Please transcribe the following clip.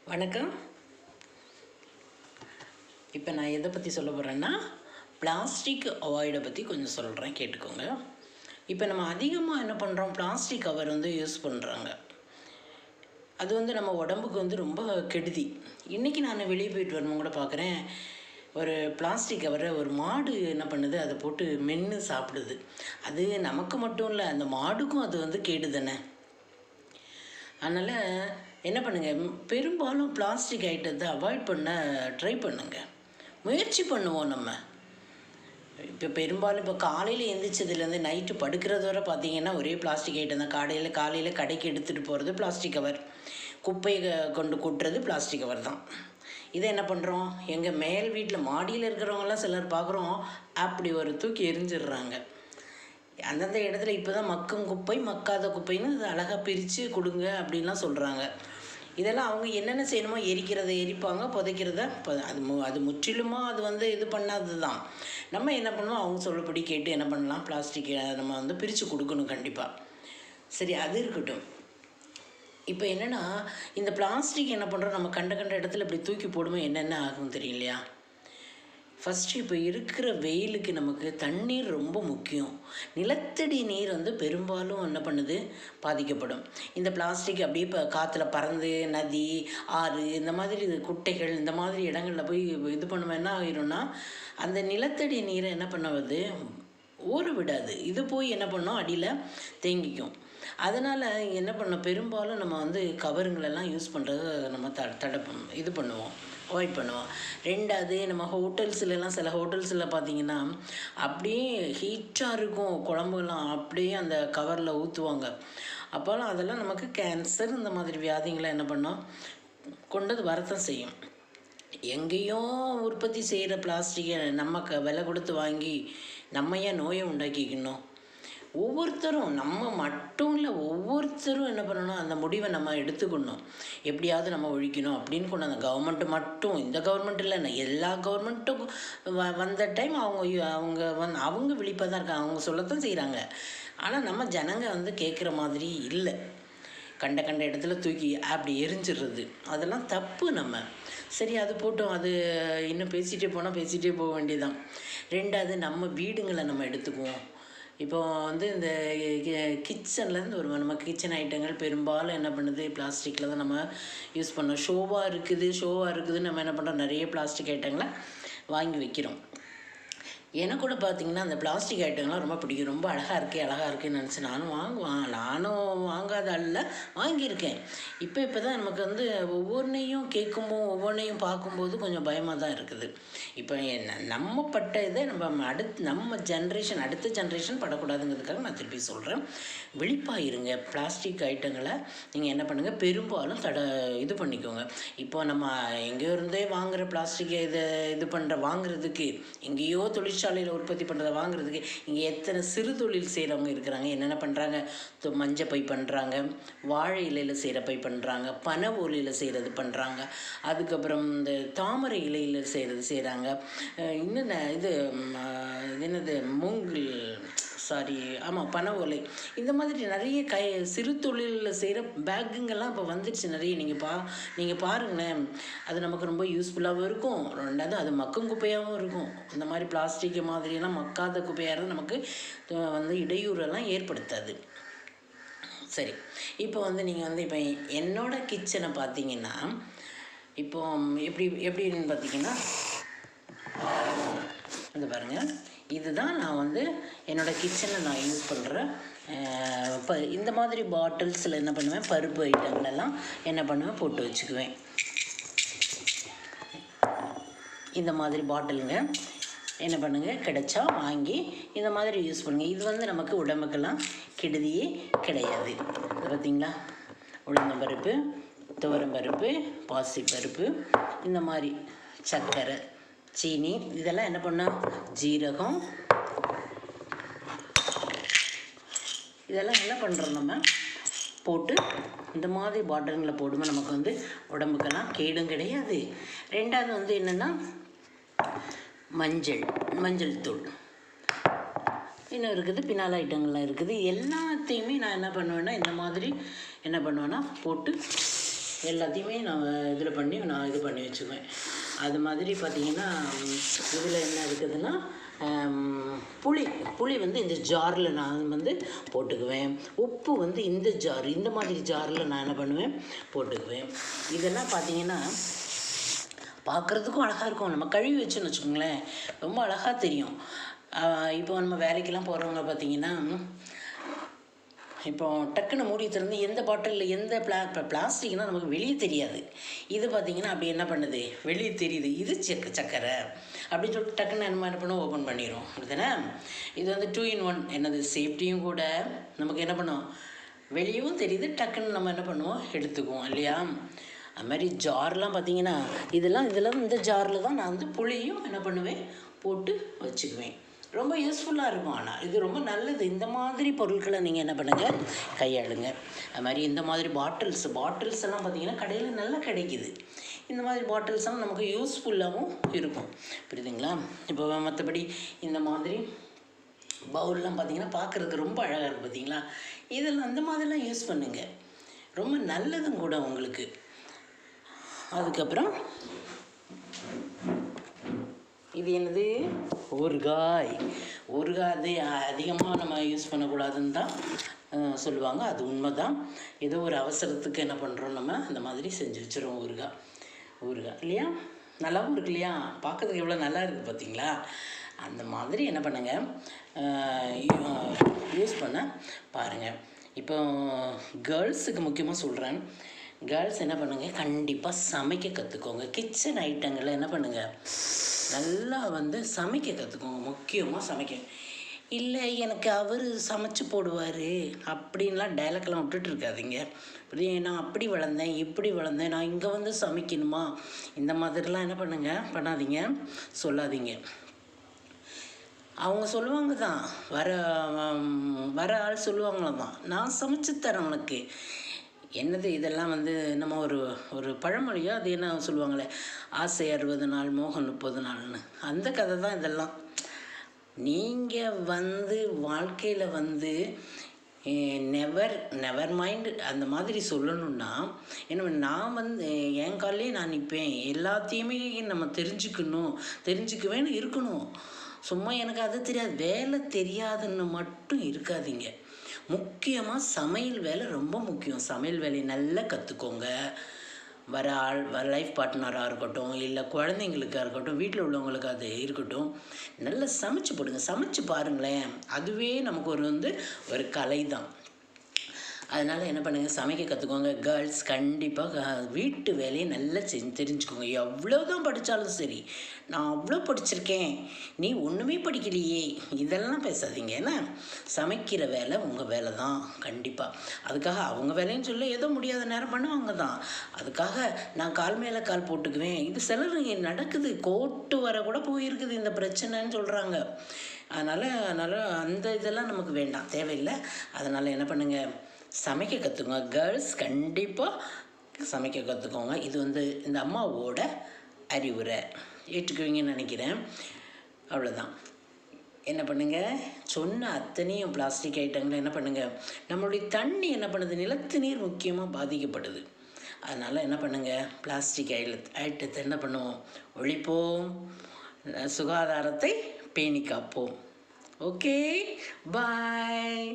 வணக்கம். இப்போ நான் எதை பற்றி சொல்ல போகிறேன்னா, பிளாஸ்டிக் அவாய்டை பற்றி கொஞ்சம் சொல்கிறேன், கேட்டுக்கோங்க. இப்போ நம்ம அதிகமாக என்ன பண்ணுறோம், பிளாஸ்டிக் கவர் யூஸ் பண்ணுறாங்க. அது நம்ம உடம்புக்கு ரொம்ப கெடுதி. இன்றைக்கி நான் வெளியே போயிட்டு வரணும் கூட பார்க்குறேன், ஒரு பிளாஸ்டிக் கவரை ஒரு மாடு என்ன பண்ணுது, அதை போட்டு மென்று சாப்பிடுது. அது நமக்கு மட்டும் இல்லை, அந்த மாடுக்கும் அது கேடு தானே. அதனால் என்ன பண்ணுங்கள், பெரும்பாலும் பிளாஸ்டிக் ஐட்டத்தை அவாய்ட் பண்ண ட்ரை பண்ணுங்கள், முயற்சி பண்ணுவோம். நம்ம இப்போ பெரும்பாலும் இப்போ காலையில் எழுந்திரிச்சதுலேருந்து நைட்டு படுக்கிறது வரை பார்த்திங்கன்னா ஒரே பிளாஸ்டிக் ஐட்டம் தான். காலையில் கடைக்கு எடுத்துகிட்டு போகிறது பிளாஸ்டிக் கவர், குப்பையை கொண்டு கொட்டுறது பிளாஸ்டிக் கவர் தான். இதை என்ன பண்ணுறோம், எங்கள் மேல் வீட்டில் மாடியில் இருக்கிறவங்களாம் சிலர் பார்க்குறோம், அப்படி ஒரு தூக்கி எரிஞ்சிடுறாங்க. அந்தந்த இடத்துல இப்போ தான் மக்கும் குப்பை மக்காத குப்பைன்னு அது அழகாக பிரித்து கொடுங்க அப்படின்லாம் சொல்கிறாங்க. இதெல்லாம் அவங்க என்னென்ன செய்யணுமோ எரிக்கிறத எரிப்பாங்க, புதைக்கிறத அது முற்றிலுமாக அது இது பண்ணாதது தான். நம்ம என்ன பண்ணுவோம், அவங்க சொல்லப்படி கேட்டு என்ன பண்ணலாம், பிளாஸ்டிக்கை நம்ம பிரித்து கொடுக்கணும் கண்டிப்பாக. சரி, அது இருக்கட்டும். இப்போ என்னென்னா, இந்த பிளாஸ்டிக் என்ன பண்ணுறோம், நம்ம கண்ட இடத்துல இப்படி தூக்கி போடும்போது என்னென்ன ஆகும் தெரியலையா? ஃபஸ்ட்டு இப்போ இருக்கிற வெயிலுக்கு நமக்கு தண்ணீர் ரொம்ப முக்கியம். நிலத்தடி நீர் பெரும்பாலும் என்ன பண்ணுது, பாதிக்கப்படும். இந்த பிளாஸ்டிக் அப்படியே இப்போ காற்றுல பறந்து நதி, ஆறு, இந்த மாதிரி குட்டைகள், இந்த மாதிரி இடங்களில் போய் இது பண்ணுவோம். என்ன ஆகிரும்னா, அந்த நிலத்தடி நீரை என்ன பண்ணுவது, ஊற விடாது. இது போய் என்ன பண்ணோம், அடியில் தேங்கிக்கும். அதனால் என்ன பண்ணோம், பெரும்பாலும் நம்ம கவருங்களெல்லாம் யூஸ் பண்ணுறது நம்ம இது பண்ணுவோம், அவாய்ட் பண்ணுவோம். ரெண்டாவது, நம்ம ஹோட்டல்ஸ்லாம் சில ஹோட்டல்ஸில் பார்த்திங்கன்னா அப்படியே ஹீட்டாக இருக்கும் குழம்புலாம், அப்படியே அந்த கவரில் ஊற்றுவாங்க. அப்போலாம் அதெல்லாம் நமக்கு கேன்சர் இந்த மாதிரி வியாதிகளை என்ன பண்ணோம், கொண்டது வரத்தான் செய்யும். எங்கேயோ உற்பத்தி செய்கிற பிளாஸ்டிக்கை நம்ம விலை கொடுத்து வாங்கி நம்ம ஏன் நோயை உண்டாக்கிக்கணும்? ஒவ்வொருத்தரும், நம்ம மட்டும் இல்லை, ஒவ்வொருத்தரும் என்ன பண்ணணும், அந்த முடிவை நம்ம எடுத்துக்கணும். எப்படியாவது நம்ம ஒழிக்கணும் அப்படின்னு கொண்டு அந்த கவர்மெண்ட்டு மட்டும், இந்த கவர்மெண்ட் இல்லைன்னா எல்லா கவர்மெண்ட்டும் வந்த டைம் அவங்க விழிப்பாக தான் இருக்காங்க, அவங்க சொல்லத்தான் செய்கிறாங்க. ஆனால் நம்ம ஜனங்க கேட்குற மாதிரி இல்லை. கண்ட இடத்துல தூக்கி அப்படி எரிஞ்சிடுறது, அதெல்லாம் தப்பு. நம்ம சரி, அது போட்டோம், அது இன்னும் பேசிகிட்டே போக வேண்டியதான். ரெண்டாவது, நம்ம வீடுங்களை நம்ம எடுத்துக்குவோம். இப்போ இந்த கிச்சன்லேருந்து நம்ம கிச்சன் ஐட்டங்கள் பெரும்பாலும் என்ன பண்ணுது, பிளாஸ்டிக்கில் தான் நம்ம யூஸ் பண்ணோம். ஷோவாக இருக்குதுன்னு நம்ம என்ன பண்ணுறோம், நிறைய பிளாஸ்டிக் ஐட்டங்களை வாங்கி வைக்கிறோம். எனக்கு கூட பார்த்திங்கன்னா அந்த பிளாஸ்டிக் ஐட்டங்கள்லாம் ரொம்ப பிடிக்கும். ரொம்ப அழகாக இருக்குன்னு நினச்சி நானும் வாங்காத அல்ல, வாங்கியிருக்கேன். இப்போ தான் நமக்கு ஒவ்வொன்றையும் கேட்கும்போது, ஒவ்வொன்றையும் பார்க்கும்போது கொஞ்சம் பயமாக தான் இருக்குது. இப்போ நம்ம பட்ட இதை நம்ம அடுத்த ஜென்ரேஷன் படக்கூடாதுங்கிறதுக்காக நான் திருப்பி சொல்கிறேன். விழிப்பாக இருங்க. பிளாஸ்டிக் ஐட்டங்களை நீங்கள் என்ன பண்ணுங்கள், பெரும்பாலும் இது பண்ணிக்கோங்க. இப்போ நம்ம எங்கேயோ இருந்தே வாங்குகிற பிளாஸ்டிக்கை வாங்குறதுக்கு, எங்கேயோ தொழிற்சாலையில் உற்பத்தி பண்ணுறதை வாங்குறதுக்கு, இங்கே எத்தனை சிறு தொழில் செய்கிறவங்க இருக்கிறாங்க. என்னென்ன பண்ணுறாங்க, மஞ்சள் பை பண்ணுறாங்க, வாழை இலையில் செய்கிற பை பண்ணுறாங்க, பனை ஓலையில் செய்கிறது பண்ணுறாங்க, அதுக்கப்புறம் இந்த தாமரை இலையில் செய்கிறாங்க. இன்னும் இது என்னது பனை ஓலை, இந்த மாதிரி நிறைய சிறு தொழிலில் செய்கிற பேக்குங்கெல்லாம் இப்போ வந்துடுச்சு நிறைய. நீங்கள் பாருங்களேன், அது நமக்கு ரொம்ப யூஸ்ஃபுல்லாகவும் இருக்கும். ரெண்டாவது, அது மக்கும் குப்பையாகவும் இருக்கும். இந்த மாதிரி பிளாஸ்டிக் மாதிரியெல்லாம் மக்காத குப்பையாக நமக்கு இடையூறெல்லாம் ஏற்படுத்தாது. சரி, இப்போ நீங்கள் இப்போ என்னோடய கிச்சனை பார்த்தீங்கன்னா, இப்போ எப்படின்னு பார்த்தீங்கன்னா, இது பாருங்கள், இதுதான் நான் என்னோடய கிச்சனில் நான் யூஸ் பண்ணுற இந்த மாதிரி பாட்டில்ஸில் என்ன பண்ணுவேன், பருப்பு ஐட்டங்களெல்லாம் என்ன பண்ணுவேன், போட்டு வச்சுக்குவேன். இந்த மாதிரி பாட்டிலுங்க என்ன பண்ணுங்கள், கிடைச்சா வாங்கி இந்த மாதிரி யூஸ் பண்ணுங்கள். இது நமக்கு உடம்புக்கெல்லாம் கெடுதியே கிடையாது. இது பார்த்திங்களா, உளுந்தம்பருப்பு, துவரம்பருப்பு, பாசிப்பருப்பு, இந்த மாதிரி சர்க்கரை, சீனி, இதெல்லாம் என்ன பண்ணோம், ஜீரகம், இதெல்லாம் என்ன பண்ணுறோம், நம்ம போட்டு இந்த மாதிரி பாட்டில்களை போடும்போது நமக்கு உடம்புக்கெல்லாம் கேடும் கிடையாது. ரெண்டாவது என்னென்னா, மஞ்சள் தூள் இன்னும் இருக்குது, பின்னால் ஐட்டங்கள்லாம் இருக்குது. எல்லாத்தையுமே நான் என்ன பண்ணுவேன்னா, இந்த மாதிரி என்ன பண்ணுவேன்னா போட்டு எல்லாத்தையுமே நான் இதில் பண்ணி நான் இது பண்ணி வச்சுக்குவேன். அது மாதிரி பார்த்திங்கன்னா இதில் என்ன இருக்குதுன்னா புளி வந்து இந்த ஜாரில் நான் வந்து போட்டுக்குவேன். உப்பு வந்து இந்த ஜார், இந்த மாதிரி ஜாரில் நான் என்ன பண்ணுவேன், போட்டுக்குவேன். இதெல்லாம் பார்த்திங்கன்னா பார்க்குறதுக்கும் அழகாக இருக்கும். நம்ம கழுவி வச்சுன்னு வச்சுக்கோங்களேன், ரொம்ப அழகாக தெரியும். இப்போ நம்ம வேலைக்கெல்லாம் போகிறவங்க பார்த்திங்கன்னா இப்போ டக்குன்னு மூடி திறந்து எந்த பாட்டிலில் எந்த பிளாஸ்டிக்னால் நமக்கு வெளியே தெரியாது. இது பார்த்திங்கன்னா அப்படி என்ன பண்ணுது, வெளியே தெரியுது, இது சக்கரை அப்படின்னு சொல்லிட்டு டக்குன்னு நம்ம என்ன பண்ணுவோம், ஓப்பன் பண்ணிடும். அப்படிதானே? இது வந்து 2 in 1 என்னது, சேஃப்டியும் கூட, நமக்கு என்ன பண்ணும், வெளியவும் தெரியுது, டக்குன்னு நம்ம என்ன பண்ணுவோம், எடுத்துக்குவோம் இல்லையா? அது மாதிரி ஜார்லாம் பார்த்திங்கன்னா இதெல்லாம் இந்த ஜாரில் தான் நான் வந்து புளியும் என்ன பண்ணுவேன், போட்டு வச்சுக்குவேன். ரொம்ப யூஸ்ஃபுல்லாக இருக்கும். ஆனால் இது ரொம்ப நல்லது. இந்த மாதிரி பொருட்களை நீங்கள் என்ன பண்ணுங்கள், கையாளுங்க. அது மாதிரி இந்த மாதிரி பாட்டில்ஸ் எல்லாம் பார்த்திங்கன்னா கடையில் நல்லா கிடைக்கிது. இந்த மாதிரி பாட்டில்ஸ் எல்லாம் நமக்கு யூஸ்ஃபுல்லாகவும் இருக்கும். புரியுதுங்களா? இப்போ மற்றபடி இந்த மாதிரி பவுல்லாம் பார்த்திங்கன்னா பார்க்குறதுக்கு ரொம்ப அழகாக இருக்குது பார்த்திங்களா? இதெல்லாம் அந்த மாதிரிலாம் யூஸ் பண்ணுங்கள், ரொம்ப நல்லதும் கூட உங்களுக்கு. அதுக்கப்புறம் இது என்னது, ஊறுகாய். அது அதிகமாக நம்ம யூஸ் பண்ணக்கூடாதுன்னு தான் சொல்லுவாங்க. அது உண்மை தான். ஏதோ ஒரு அவசரத்துக்கு என்ன பண்ணுறோம், நம்ம இந்த மாதிரி செஞ்சு வச்சுருவோம் ஊறுகாய் இல்லையா? நல்லாவும் இருக்கு இல்லையா? பார்க்கறதுக்கு எவ்வளோ நல்லா இருக்குது பார்த்தீங்களா? அந்த மாதிரி என்ன பண்ணுங்கள், யூஸ் பண்ண பாருங்கள். இப்போ கேர்ள்ஸுக்கு முக்கியமாக சொல்கிறேன், கேர்ள்ஸ் என்ன பண்ணுங்கள், கண்டிப்பாக சமைக்க கற்றுக்கோங்க. கிச்சன் ஐட்டங்களை என்ன பண்ணுங்கள், நல்லா வந்து சமைக்க கற்றுக்கோங்க. முக்கியமாக சமைக்க. இல்லை எனக்கு அவர் சமைச்சு போடுவார் அப்படின்லாம் டைலாக்லாம் விட்டுட்டு இருக்காதிங்க. நான் அப்படி வளர்ந்தேன், இப்படி வளர்ந்தேன், நான் இங்கே வந்து சமைக்கணுமா, இந்த மாதிரிலாம் என்ன பண்ணாதீங்க, சொல்லாதீங்க. அவங்க சொல்லுவாங்க தான், வர ஆள் சொல்லுவாங்களாம் தான், நான் சமைச்சு தரேன் உனக்கு. என்னது இதெல்லாம் வந்து நம்ம ஒரு பழமொழியாக அது என்ன சொல்லுவாங்களே, ஆசை 60 நாள் மோகம் 30 நாள்னு, அந்த கதை தான் இதெல்லாம். நீங்கள் வந்து வாழ்க்கையில் வந்து நெவர் மைண்டு அந்த மாதிரி சொல்லணுன்னா என்ன, நான் வந்து என் காலையே நான் நிற்பேன். எல்லாத்தையுமே நம்ம தெரிஞ்சுக்குவேன்னு இருக்கணும். சும்மா எனக்கு அது தெரியாது, வேலை தெரியாதுன்னு மட்டும் இருக்காதீங்க. முக்கியமாக சமையல் வேலை ரொம்ப முக்கியம். சமையல் வேலையை நல்லா கற்றுக்கோங்க. வர லைஃப் பார்ட்னராக இருக்கட்டும், இல்லை குழந்தைங்களுக்காக இருக்கட்டும், வீட்டில் உள்ளவங்களுக்கு அது இருக்கட்டும், நல்லா சமைச்சு போடுங்க. சமைச்சு பாருங்களேன், அதுவே நமக்கு ஒரு கலை தான். அதனால் என்ன பண்ணுங்கள், சமைக்க கற்றுக்கோங்க. கேர்ள்ஸ் கண்டிப்பாக வீட்டு வேலையை நல்லா தெரிஞ்சுக்கோங்க. எவ்வளோ தான் படித்தாலும் சரி, நான் அவ்வளோ படிச்சிருக்கேன், நீ ஒன்றுமே படிக்கலையே, இதெல்லாம் பேசாதீங்க. ஏன்னா சமைக்கிற வேலை உங்கள் வேலை தான் கண்டிப்பாக. அதுக்காக அவங்க வேலைன்னு சொல்ல ஏதோ முடியாத நேரம் பண்ணுவாங்க தான், அதுக்காக நான் கால் மேலே கால் போட்டுக்குவேன். இது சிலர் நடக்குது, கோர்ட்டு வர கூட போயிருக்குது இந்த பிரச்சனைன்னு சொல்கிறாங்க. அதனால் அந்த இதெல்லாம் நமக்கு வேண்டாம், தேவையில்லை. அதனால் என்ன பண்ணுங்கள், சமைக்க கற்றுக்கோங்க. கேர்ள்ஸ் கண்டிப்பாக சமைக்க கற்றுக்கோங்க. இது இந்த அம்மாவோட அறிவுரை, ஏற்றுக்குவீங்கன்னு நினைக்கிறேன். அவ்வளோதான். என்ன பண்ணுங்கள், சொன்ன அத்தனையும் பிளாஸ்டிக் ஐட்டங்களை என்ன பண்ணுங்கள், நம்மளுடைய தண்ணி என்ன பண்ணுது, நிலத்து நீர் முக்கியமாக பாதிக்கப்படுது. அதனால் என்ன பண்ணுங்கள், பிளாஸ்டிக் ஐட்டத்தை என்ன பண்ணுவோம், ஒழிப்போம், சுகாதாரத்தை பேணி காப்போம். ஓகே, பாய்.